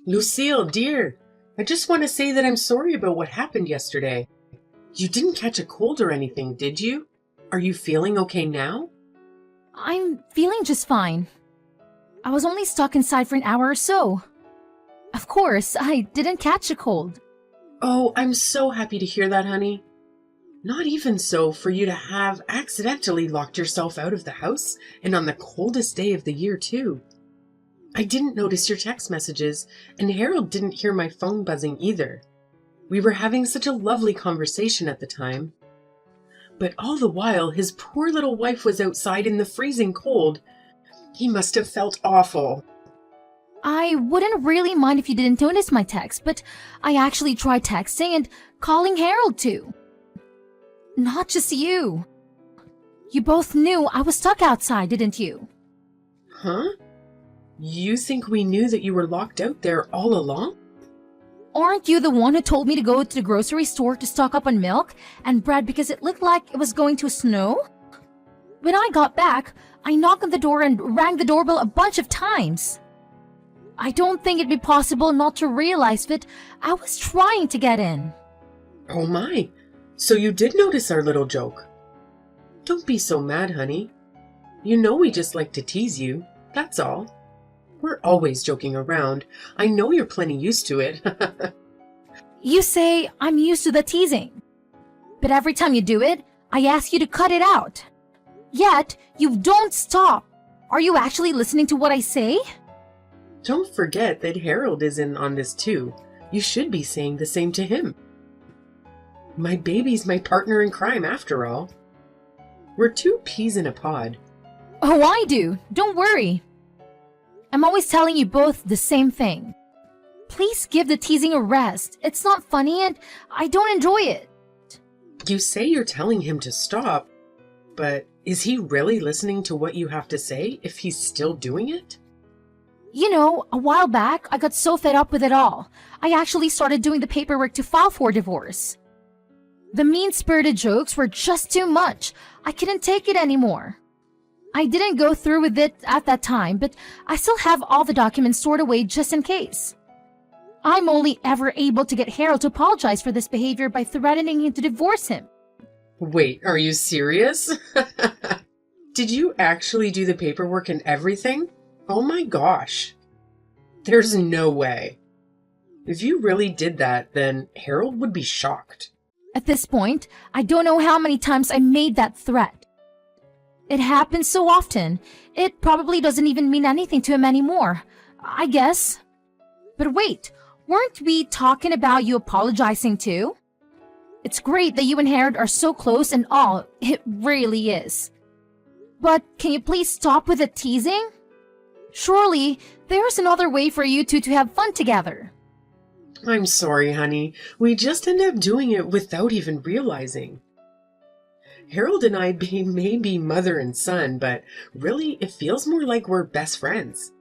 Lucille, dear, I just want to say that I'm sorry about what happened yesterday. You didn't catch a cold or anything, did you? Are you feeling okay now? I'm feeling just fine. I was only stuck inside for an hour or so. Of course, I didn't catch a cold. Oh, I'm so happy to hear that, honey. Not even so for you to have accidentally locked yourself out of the house, and on the coldest day of the year, too. I didn't notice your text messages, and Harold didn't hear my phone buzzing either. We were having such a lovely conversation at the time. But all the while, his poor little wife was outside in the freezing cold. He must have felt awful. I wouldn't really mind if you didn't notice my text, but I actually tried texting and calling Harold too. Not just you. You both knew I was stuck outside, didn't you? Huh? You think we knew that you were locked out there all along? Aren't you the one who told me to go to the grocery store to stock up on milk and bread because it looked like it was going to snow? When I got back, I knocked on the door and rang the doorbell a bunch of times. I don't think it'd be possible not to realize that I was trying to get in. Oh my, so you did notice our little joke. Don't be so mad, honey. You know we just like to tease you, that's all. We're always joking around. I know you're plenty used to it. You say I'm used to the teasing. But every time you do it, I ask you to cut it out. Yet, you don't stop. Are you actually listening to what I say? Don't forget that Harold is in on this too. You should be saying the same to him. My baby's my partner in crime after all. We're two peas in a pod. Oh, I do. Don't worry. I'm always telling you both the same thing. Please give the teasing a rest. It's not funny and I don't enjoy it. You say you're telling him to stop, but is he really listening to what you have to say if he's still doing it? You know, a while back, I got so fed up with it all. I actually started doing the paperwork to file for divorce. The mean-spirited jokes were just too much. I couldn't take it anymore. I didn't go through with it at that time, but I still have all the documents stored away just in case. I'm only ever able to get Harold to apologize for this behavior by threatening him to divorce him. Wait, are you serious? Did you actually do the paperwork and everything? Oh my gosh. There's no way. If you really did that, then Harold would be shocked. At this point, I don't know how many times I made that threat. It happens so often, it probably doesn't even mean anything to him anymore, I guess. But wait, weren't we talking about you apologizing too? It's great that you and Harold are so close and all, it really is. But can you please stop with the teasing? Surely, there's another way for you two to have fun together. I'm sorry, honey. We just end up doing it without even realizing. Harold and I may be mother and son, but really it feels more like we're best friends.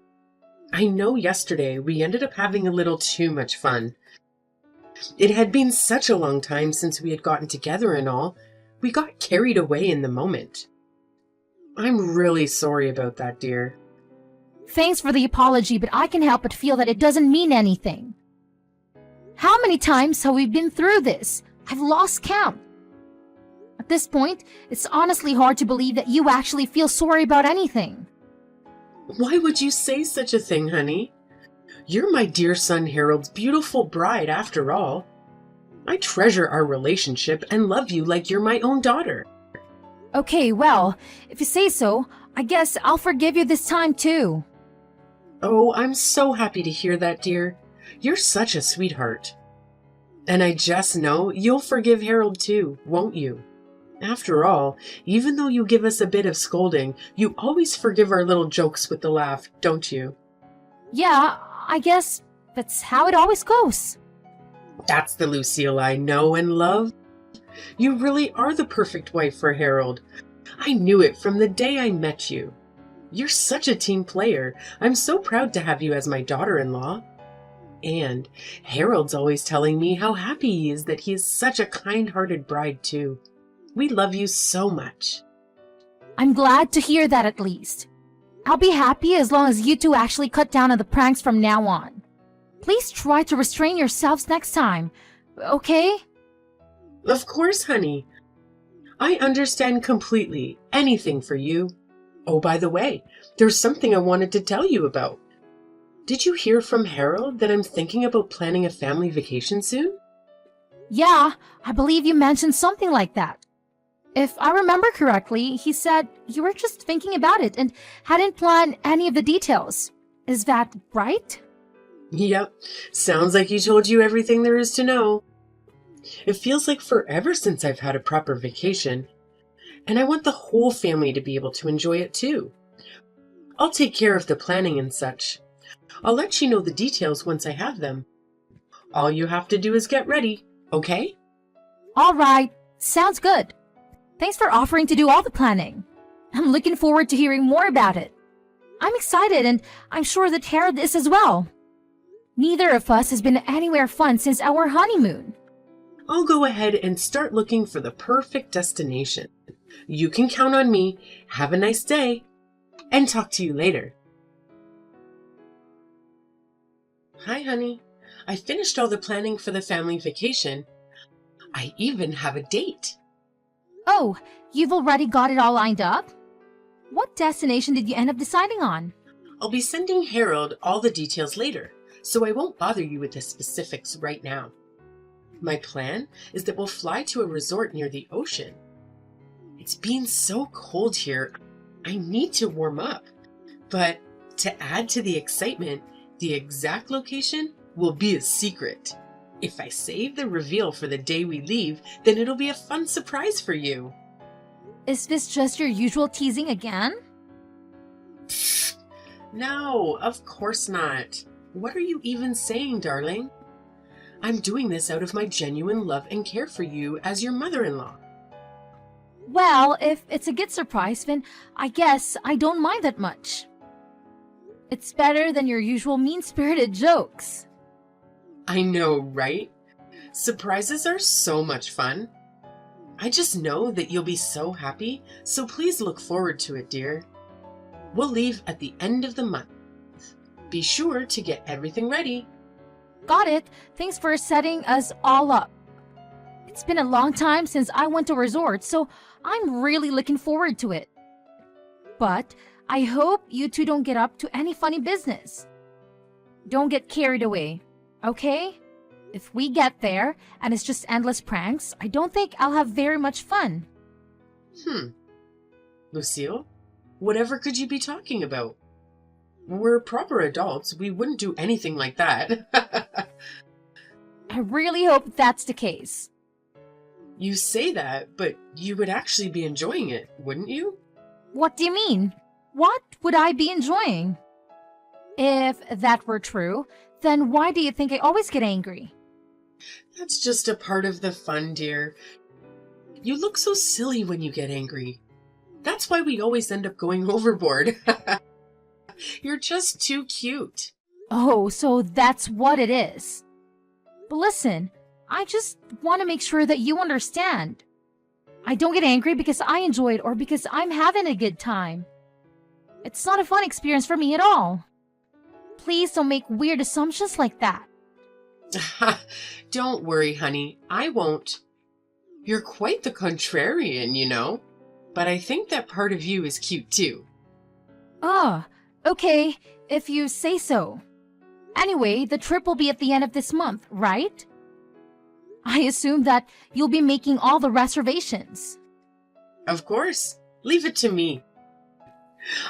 I know yesterday we ended up having a little too much fun. It had been such a long time since we had gotten together and all. We got carried away in the moment. I'm really sorry about that, dear. Thanks for the apology, but I can help but feel that it doesn't mean anything. How many times have we been through this? I've lost count. At this point, it's honestly hard to believe that you actually feel sorry about anything. Why would you say such a thing, honey? You're my dear son Harold's beautiful bride, after all. I treasure our relationship and love you like you're my own daughter. Okay, well, if you say so, I guess I'll forgive you this time too. Oh, I'm so happy to hear that, dear. You're such a sweetheart. And I just know you'll forgive Harold too, won't you? After all, even though you give us a bit of scolding, you always forgive our little jokes with the laugh, don't you? Yeah, I guess that's how it always goes. That's the Lucille I know and love. You really are the perfect wife for Harold. I knew it from the day I met you. You're such a team player. I'm so proud to have you as my daughter-in-law. And Harold's always telling me how happy he is that he is such a kind-hearted bride too. We love you so much. I'm glad to hear that at least. I'll be happy as long as you two actually cut down on the pranks from now on. Please try to restrain yourselves next time, okay? Of course, honey. I understand completely. Anything for you. Oh, by the way, there's something I wanted to tell you about. Did you hear from Harold that I'm thinking about planning a family vacation soon? Yeah, I believe you mentioned something like that. If I remember correctly, he said you were just thinking about it and hadn't planned any of the details. Is that right? Yep, sounds like he told you everything there is to know. It feels like forever since I've had a proper vacation, and I want the whole family to be able to enjoy it too. I'll take care of the planning and such. I'll let you know the details once I have them. All you have to do is get ready, okay? All right, sounds good. Thanks for offering to do all the planning. I'm looking forward to hearing more about it. I'm excited, and I'm sure that Harold is as well. Neither of us has been anywhere fun since our honeymoon. I'll go ahead and start looking for the perfect destination. You can count on me. Have a nice day, and talk to you later. Hi, honey. I finished all the planning for the family vacation. I even have a date. Oh, you've already got it all lined up? What destination did you end up deciding on? I'll be sending Harold all the details later, so I won't bother you with the specifics right now. My plan is that we'll fly to a resort near the ocean. It's been so cold here, I need to warm up. But to add to the excitement, the exact location will be a secret. If I save the reveal for the day we leave, then it'll be a fun surprise for you. Is this just your usual teasing again? No, of course not. What are you even saying, darling? I'm doing this out of my genuine love and care for you as your mother-in-law. Well, if it's a good surprise, then I guess I don't mind that much. It's better than your usual mean-spirited jokes. I know, right? Surprises are so much fun. I just know that you'll be so happy, so please look forward to it, dear. We'll leave at the end of the month. Be sure to get everything ready. Got it. Thanks for setting us all up. It's been a long time since I went to a resort, so I'm really looking forward to it. But I hope you two don't get up to any funny business. Don't get carried away, okay? If we get there and it's just endless pranks, I don't think I'll have very much fun. Lucille, whatever could you be talking about? We're proper adults. We wouldn't do anything like that. I really hope that's the case. You say that, but you would actually be enjoying it, wouldn't you? What do you mean? What would I be enjoying? If that were true, then why do you think I always get angry? That's just a part of the fun, dear. You look so silly when you get angry. That's why we always end up going overboard. You're just too cute. Oh, so that's what it is. But listen, I just want to make sure that you understand. I don't get angry because I enjoy it or because I'm having a good time. It's not a fun experience for me at all. Please don't make weird assumptions like that. Don't worry, honey. I won't. You're quite the contrarian, you know. But I think that part of you is cute too. Ah, okay, if you say so. Anyway, the trip will be at the end of this month, right? I assume that you'll be making all the reservations. Of course. Leave it to me.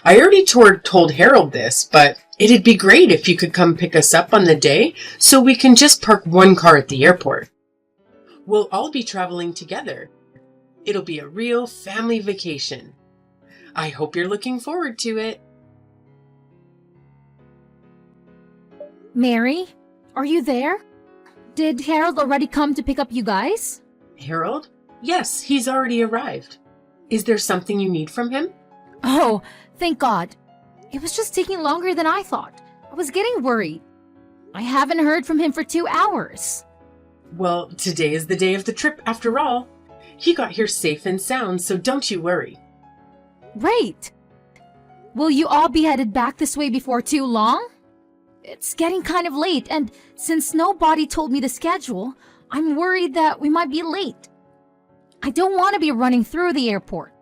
I already told Harold this, but it'd be great if you could come pick us up on the day so we can just park one car at the airport. We'll all be traveling together. It'll be a real family vacation. I hope you're looking forward to it. Mary, are you there? Did Harold already come to pick up you guys? Harold? Yes, he's already arrived. Is there something you need from him? Oh, thank God. It was just taking longer than I thought. I was getting worried. I haven't heard from him for 2 hours. Well, today is the day of the trip after all. He got here safe and sound, so don't you worry. Great. Will you all be headed back this way before too long? It's getting kind of late, and since nobody told me the schedule, I'm worried that we might be late. I don't want to be running through the airport.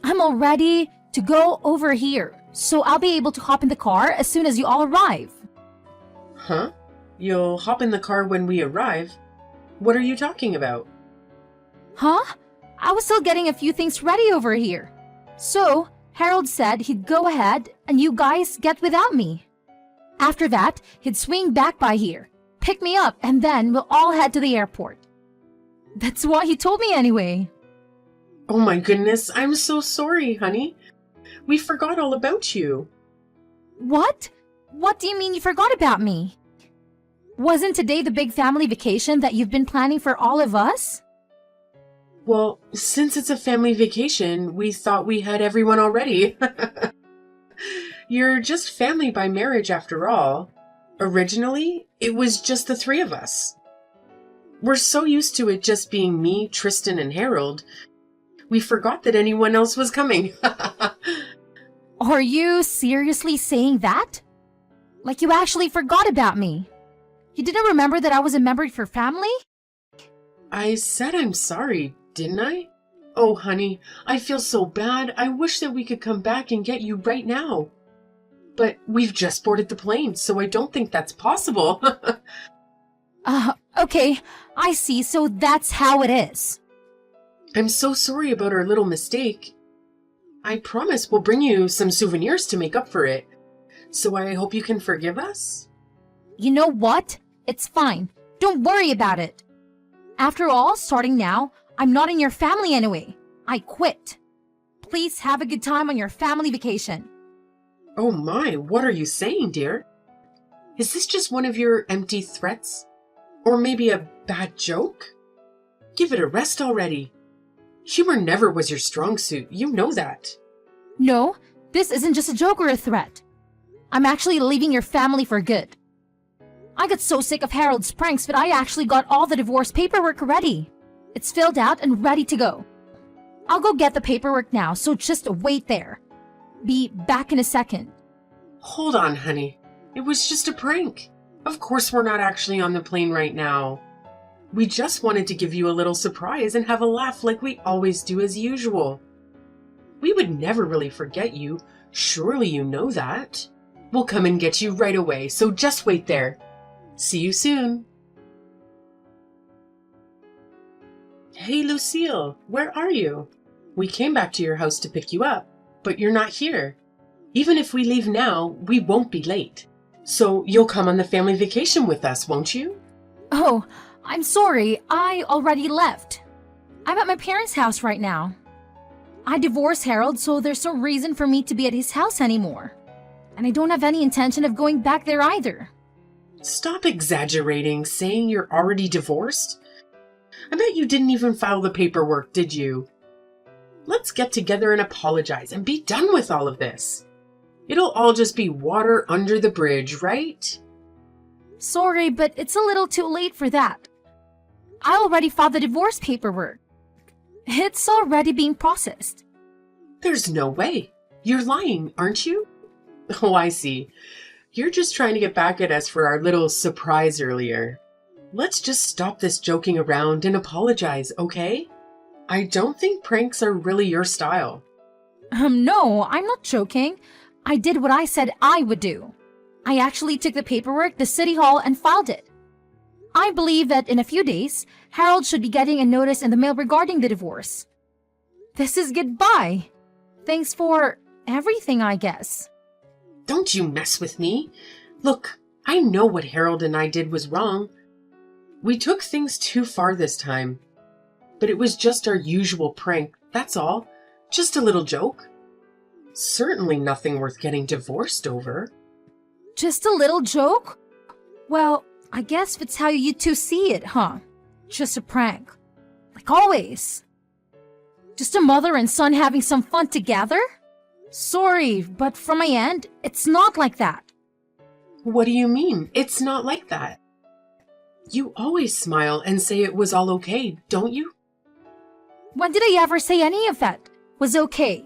I'm all ready to go over here, so I'll be able to hop in the car as soon as you all arrive. Huh? You'll hop in the car when we arrive? What are you talking about? Huh? I was still getting a few things ready over here. So, Harold said he'd go ahead and you guys get without me. After that, he'd swing back by here, pick me up, and then we'll all head to the airport. That's what he told me anyway. Oh my goodness, I'm so sorry, honey. We forgot all about you. What? What do you mean you forgot about me? Wasn't today the big family vacation that you've been planning for all of us? Well, since it's a family vacation, we thought we had everyone already. You're just family by marriage after all. Originally, it was just the three of us. We're so used to it just being me, Tristan, and Harold. We forgot that anyone else was coming. Are you seriously saying that? Like you actually forgot about me? You didn't remember that I was a member of your family? I said I'm sorry, didn't I? Oh, honey, I feel so bad. I wish that we could come back and get you right now. But we've just boarded the plane, so I don't think that's possible. Okay, I see, so that's how it is. I'm so sorry about our little mistake. I promise we'll bring you some souvenirs to make up for it. So I hope you can forgive us? You know what? It's fine. Don't worry about it. After all, starting now, I'm not in your family anyway. I quit. Please have a good time on your family vacation. Oh my, what are you saying, dear? Is this just one of your empty threats? Or maybe a bad joke? Give it a rest already. Humor never was your strong suit, you know that. No, this isn't just a joke or a threat. I'm actually leaving your family for good. I got so sick of Harold's pranks that I actually got all the divorce paperwork ready. It's filled out and ready to go. I'll go get the paperwork now, so just wait there. Be back in a second. Hold on, honey. It was just a prank. Of course we're not actually on the plane right now. We just wanted to give you a little surprise and have a laugh like we always do as usual. We would never really forget you. Surely you know that. We'll come and get you right away, so just wait there. See you soon. Hey, Lucille, where are you? We came back to your house to pick you up, but you're not here. Even if we leave now, we won't be late. So you'll come on the family vacation with us, won't you? Oh, I'm sorry. I already left. I'm at my parents' house right now. I divorced Harold, so there's no reason for me to be at his house anymore. And I don't have any intention of going back there either. Stop exaggerating, saying you're already divorced. I bet you didn't even file the paperwork, did you? Let's get together and apologize and be done with all of this. It'll all just be water under the bridge, right? Sorry, but it's a little too late for that. I already filed the divorce paperwork. It's already being processed. There's no way. You're lying, aren't you? Oh, I see. You're just trying to get back at us for our little surprise earlier. Let's just stop this joking around and apologize, okay? I don't think pranks are really your style. No, I'm not joking. I did what I said I would do. I actually took the paperwork to City Hall and filed it. I believe that in a few days, Harold should be getting a notice in the mail regarding the divorce. This is goodbye. Thanks for everything, I guess. Don't you mess with me. Look, I know what Harold and I did was wrong. We took things too far this time. But it was just our usual prank, that's all. Just a little joke. Certainly nothing worth getting divorced over. Just a little joke? Well, I guess that's how you two see it, huh? Just a prank. Like always. Just a mother and son having some fun together? Sorry, but from my end, it's not like that. What do you mean? It's not like that. You always smile and say it was all okay, don't you? When did I ever say any of that was okay?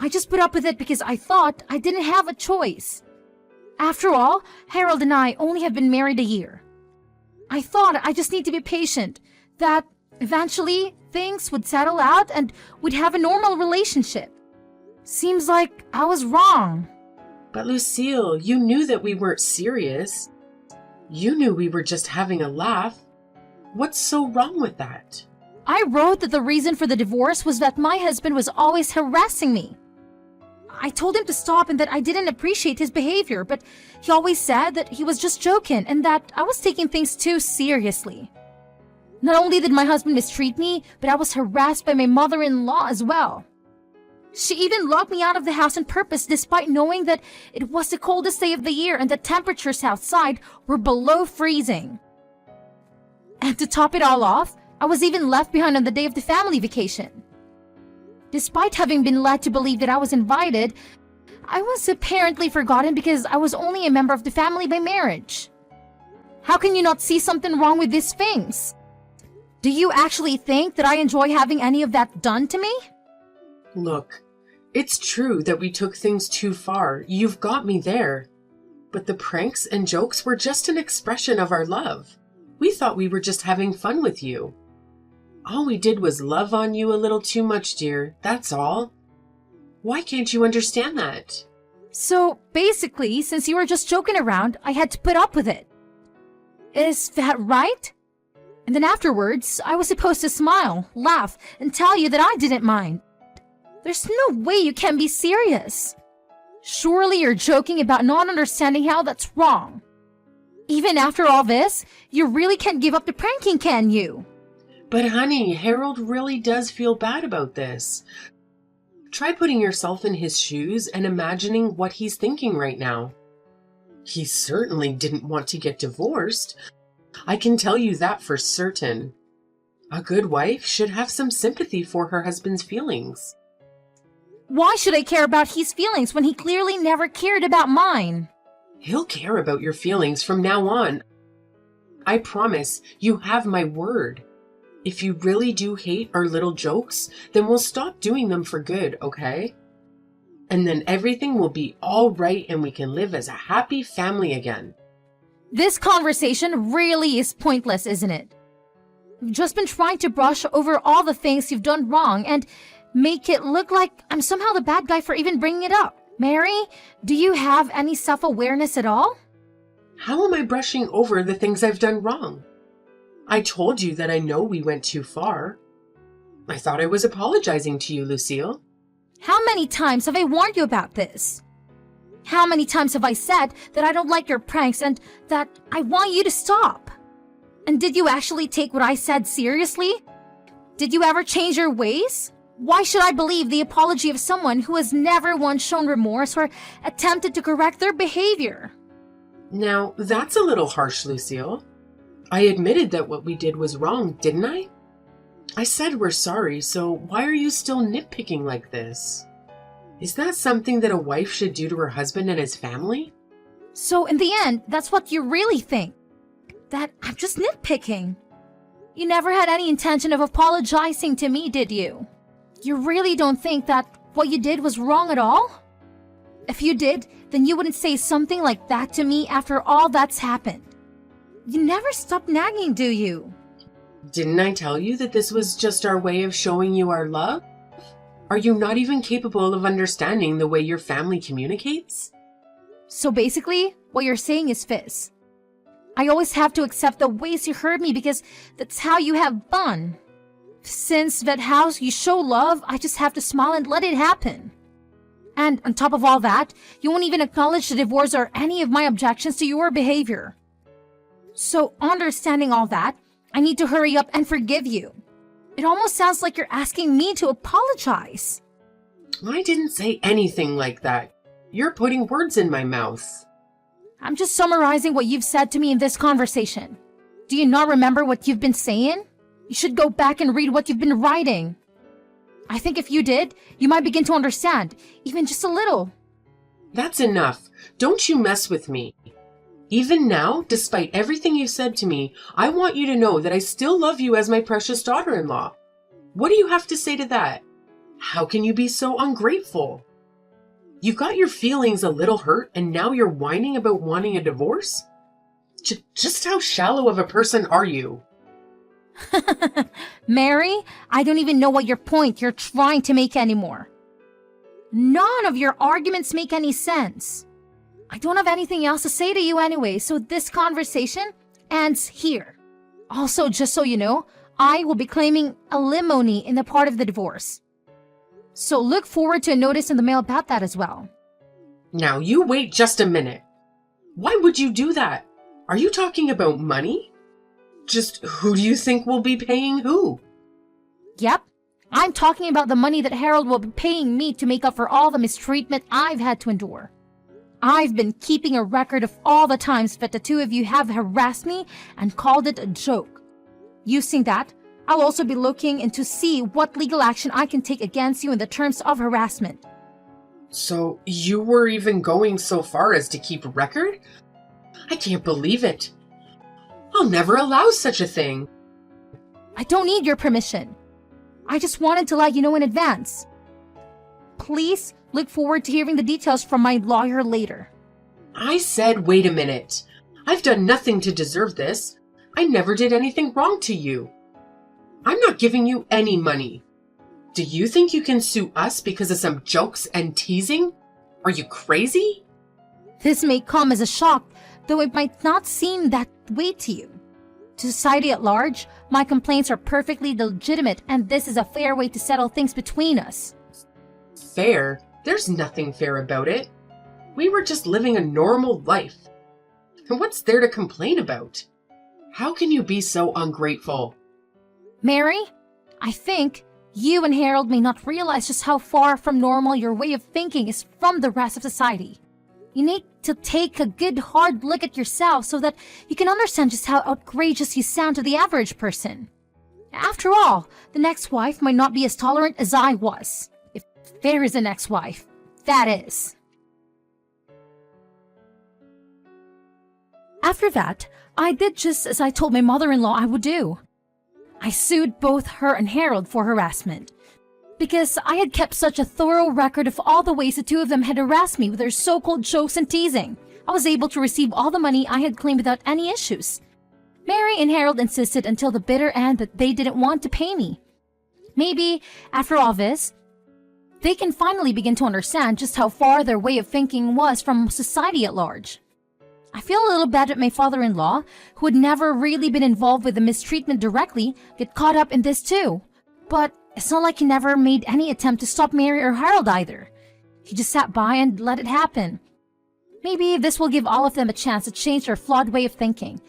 I just put up with it because I thought I didn't have a choice. After all, Harold and I only have been married a year. I thought I just need to be patient, that eventually things would settle out and we'd have a normal relationship. Seems like I was wrong. But Lucille, you knew that we weren't serious. You knew we were just having a laugh. What's so wrong with that? I wrote that the reason for the divorce was that my husband was always harassing me. I told him to stop and that I didn't appreciate his behavior, but he always said that he was just joking and that I was taking things too seriously. Not only did my husband mistreat me, but I was harassed by my mother-in-law as well. She even locked me out of the house on purpose despite knowing that it was the coldest day of the year and the temperatures outside were below freezing. And to top it all off, I was even left behind on the day of the family vacation. Despite having been led to believe that I was invited, I was apparently forgotten because I was only a member of the family by marriage. How can you not see something wrong with these things? Do you actually think that I enjoy having any of that done to me? Look, it's true that we took things too far. You've got me there. But the pranks and jokes were just an expression of our love. We thought we were just having fun with you. All we did was love on you a little too much, dear. That's all. Why can't you understand that? So, basically, since you were just joking around, I had to put up with it. Is that right? And then afterwards, I was supposed to smile, laugh, and tell you that I didn't mind. There's no way you can be serious. Surely you're joking about not understanding how that's wrong. Even after all this, you really can't give up the pranking, can you? But honey, Harold really does feel bad about this. Try putting yourself in his shoes and imagining what he's thinking right now. He certainly didn't want to get divorced. I can tell you that for certain. A good wife should have some sympathy for her husband's feelings. Why should I care about his feelings when he clearly never cared about mine? He'll care about your feelings from now on. I promise, you have my word. If you really do hate our little jokes, then we'll stop doing them for good, okay? And then everything will be all right and we can live as a happy family again. This conversation really is pointless, isn't it? You've just been trying to brush over all the things you've done wrong and make it look like I'm somehow the bad guy for even bringing it up. Mary, do you have any self-awareness at all? How am I brushing over the things I've done wrong? I told you that I know we went too far. I thought I was apologizing to you, Lucille. How many times have I warned you about this? How many times have I said that I don't like your pranks and that I want you to stop? And did you actually take what I said seriously? Did you ever change your ways? Why should I believe the apology of someone who has never once shown remorse or attempted to correct their behavior? Now, that's a little harsh, Lucille. I admitted that what we did was wrong, didn't I? I said we're sorry, so why are you still nitpicking like this? Is that something that a wife should do to her husband and his family? So in the end, that's what you really think? That I'm just nitpicking? You never had any intention of apologizing to me, did you? You really don't think that what you did was wrong at all? If you did, then you wouldn't say something like that to me after all that's happened. You never stop nagging, do you? Didn't I tell you that this was just our way of showing you our love? Are you not even capable of understanding the way your family communicates? So basically, what you're saying is Fizz. I always have to accept the ways you hurt me because that's how you have fun. Since that how you show love, I just have to smile and let it happen. And on top of all that, you won't even acknowledge the divorce or any of my objections to your behavior. So understanding all that, I need to hurry up and forgive you. It almost sounds like you're asking me to apologize. I didn't say anything like that. You're putting words in my mouth. I'm just summarizing what you've said to me in this conversation. Do you not remember what you've been saying? You should go back and read what you've been writing. I think if you did, you might begin to understand, even just a little. That's enough. Don't you mess with me. Even now, despite everything you said to me, I want you to know that I still love you as my precious daughter-in-law. What do you have to say to that? How can you be so ungrateful? You got your feelings a little hurt and now you're whining about wanting a divorce? Just how shallow of a person are you? Mary, I don't even know what your point you're trying to make anymore. None of your arguments make any sense. I don't have anything else to say to you anyway, so this conversation ends here. Also, just so you know, I will be claiming alimony in the part of the divorce. So look forward to a notice in the mail about that as well. Now you wait just a minute. Why would you do that? Are you talking about money? Just who do you think will be paying who? Yep, I'm talking about the money that Harold will be paying me to make up for all the mistreatment I've had to endure. I've been keeping a record of all the times that the two of you have harassed me and called it a joke. Using that, I'll also be looking into see what legal action I can take against you in the terms of harassment. So you were even going so far as to keep a record? I can't believe it. I'll never allow such a thing. I don't need your permission. I just wanted to let you know in advance. Please look forward to hearing the details from my lawyer later. I said, wait a minute. I've done nothing to deserve this. I never did anything wrong to you. I'm not giving you any money. Do you think you can sue us because of some jokes and teasing? Are you crazy? This may come as a shock, though it might not seem that way to you. To society at large, my complaints are perfectly legitimate, and this is a fair way to settle things between us. Fair? There's nothing fair about it. We were just living a normal life. And what's there to complain about? How can you be so ungrateful? Mary, I think you and Harold may not realize just how far from normal your way of thinking is from the rest of society. You need to take a good hard look at yourself so that you can understand just how outrageous you sound to the average person. After all, the next wife might not be as tolerant as I was. If there is a next wife, that is. After that, I did just as I told my mother-in-law I would do. I sued both her and Harold for harassment. Because I had kept such a thorough record of all the ways the two of them had harassed me with their so-called jokes and teasing, I was able to receive all the money I had claimed without any issues. Mary and Harold insisted until the bitter end that they didn't want to pay me. Maybe, after all this, they can finally begin to understand just how far their way of thinking was from society at large. I feel a little bad at my father-in-law, who had never really been involved with the mistreatment directly, get caught up in this too. But it's not like he never made any attempt to stop Mary or Harold either. He just sat by and let it happen. Maybe this will give all of them a chance to change their flawed way of thinking.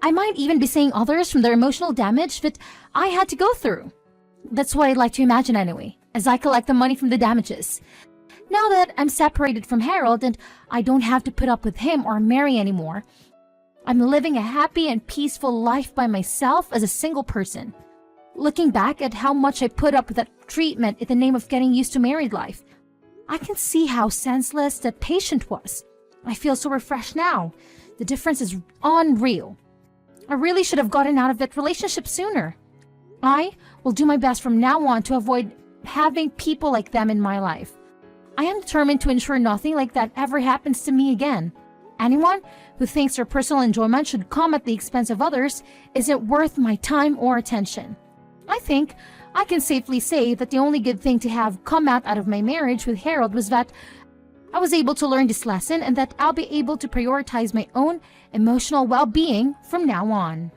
I might even be saving others from their emotional damage that I had to go through. That's what I'd like to imagine anyway, as I collect the money from the damages. Now that I'm separated from Harold and I don't have to put up with him or Mary anymore, I'm living a happy and peaceful life by myself as a single person. Looking back at how much I put up with that treatment in the name of getting used to married life, I can see how senseless that patient was. I feel so refreshed now. The difference is unreal. I really should have gotten out of that relationship sooner. I will do my best from now on to avoid having people like them in my life. I am determined to ensure nothing like that ever happens to me again. Anyone who thinks their personal enjoyment should come at the expense of others isn't worth my time or attention. I think I can safely say that the only good thing to have come out of my marriage with Harold was that I was able to learn this lesson and that I'll be able to prioritize my own emotional well-being from now on.